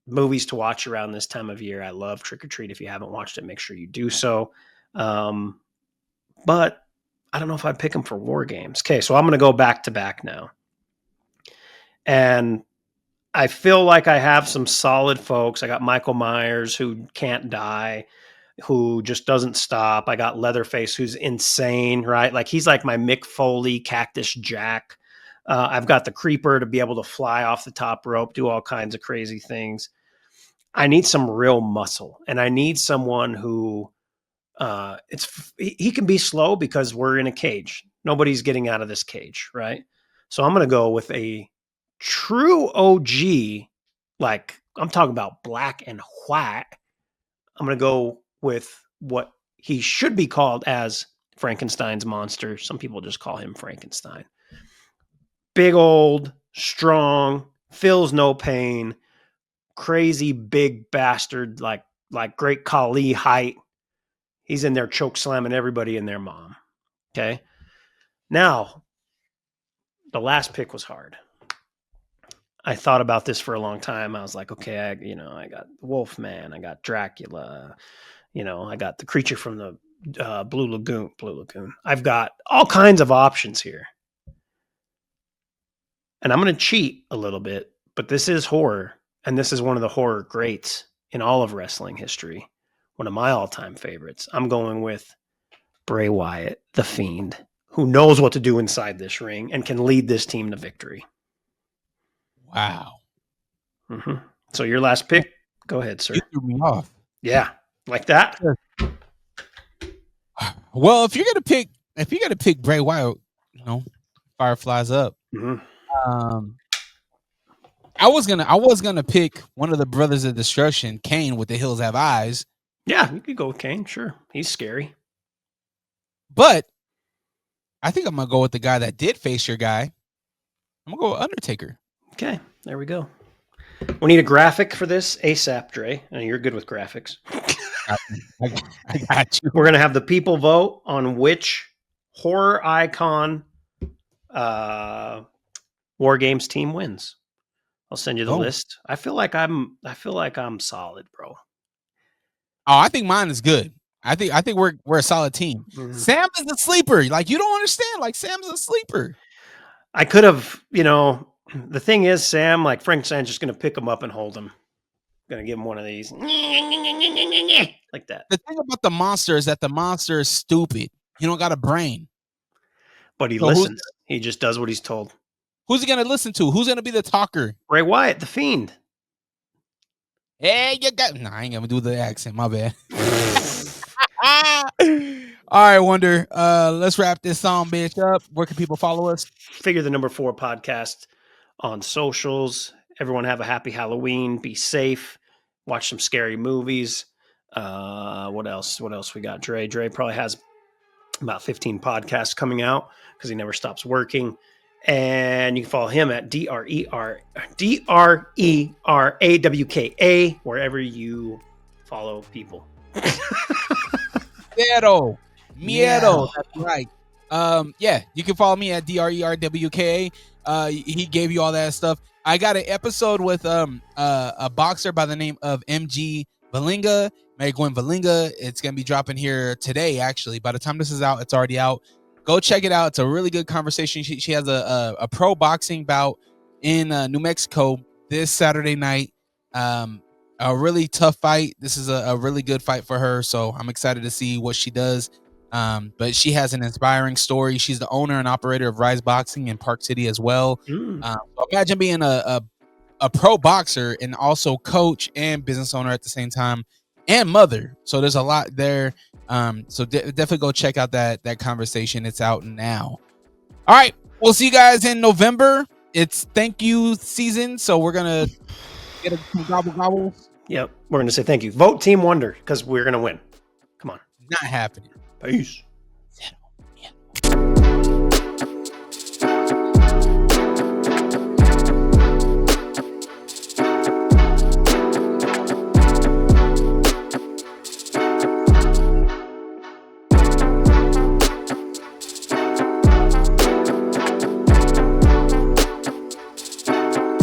movies to watch around this time of year. I love Trick or Treat. If you haven't watched it, make sure you do so. But I don't know if I'd pick him for War Games. Okay, so I'm going to go back to back now. And I feel like I have some solid folks. I got Michael Myers, who can't die, who just doesn't stop. I got Leatherface, who's insane, right? Like he's like my Mick Foley, Cactus Jack. I've got the Creeper to be able to fly off the top rope, do all kinds of crazy things. I need some real muscle, and I need someone who he can be slow because we're in a cage. Nobody's getting out of this cage, right? So I'm going to go with a true OG, like I'm talking about black and white. I'm going to go with what he should be called as Frankenstein's monster. Some people just call him Frankenstein. Big old, strong, feels no pain, crazy big bastard like Great Khali height. He's in there choke slamming everybody and their mom. Okay. Now, the last pick was hard. I thought about this for a long time. I was like, okay, I got Wolfman, I got Dracula, I got the creature from the Blue Lagoon. I've got all kinds of options here. And I'm going to cheat a little bit, but this is horror, and this is one of the horror greats in all of wrestling history. One of my all-time favorites. I'm going with Bray Wyatt, the Fiend, who knows what to do inside this ring and can lead this team to victory. Wow. Mm-hmm. So your last pick? Go ahead, sir. You threw me off. Yeah, like that? Well, if you're gonna pick Bray Wyatt, fire flies up. Mm-hmm. I was gonna pick one of the Brothers of Destruction, Kane with the Hills Have Eyes. Yeah, you could go with Kane. Sure, he's scary. But I think I'm gonna go with the guy that did face your guy. I'm gonna go with Undertaker. Okay, there we go. We need a graphic for this ASAP, Dre. And you're good with graphics. I got you. We're gonna have the people vote on which horror icon War Games team wins. I'll send you the list. I feel like I'm solid, bro. Oh, I think mine is good. I think we're a solid team. Mm-hmm. Sam is a sleeper. Like, you don't understand. Like, Sam's a sleeper. I could have, the thing is, Sam, like Frank San's just gonna pick him up and hold him. Gonna give him one of these. Like that. The thing about the monster is that the monster is stupid. He don't got a brain. But he listens. He just does what he's told. Who's he gonna listen to? Who's gonna be the talker? Bray Wyatt, the Fiend. Hey, you got. No, I ain't gonna do the accent. My bad. All right, Wonder. Let's wrap this song, bitch, up. Where can people follow us? Figure the Number 4 podcast on socials. Everyone have a happy Halloween. Be safe. Watch some scary movies. What else? What else we got? Dre probably has about 15 podcasts coming out because he never stops working. And you can follow him at DreRawka wherever you follow people. Miedo. That's right. Yeah, you can follow me at DreRWKA. He gave you all that stuff. I got an episode with a boxer by the name of MG Valinga, Mary Gwen Valinga. It's gonna be dropping here today. Actually, by the time this is out, it's already out. Go check it out. It's a really good conversation. She has a pro boxing bout in New Mexico this Saturday night. A really tough fight. This is a really good fight for her. So I'm excited to see what she does. But she has an inspiring story. She's the owner and operator of Rise Boxing in Park City as well. So imagine being a pro boxer and also coach and business owner at the same time, and mother. So there's a lot there. So definitely go check out that conversation. It's out now. All right, we'll see you guys in November. It's thank you season, so we're gonna get some gobbles. Yep, we're gonna say thank you. Vote Team Wonder because we're gonna win. Come on, not happening. Peace.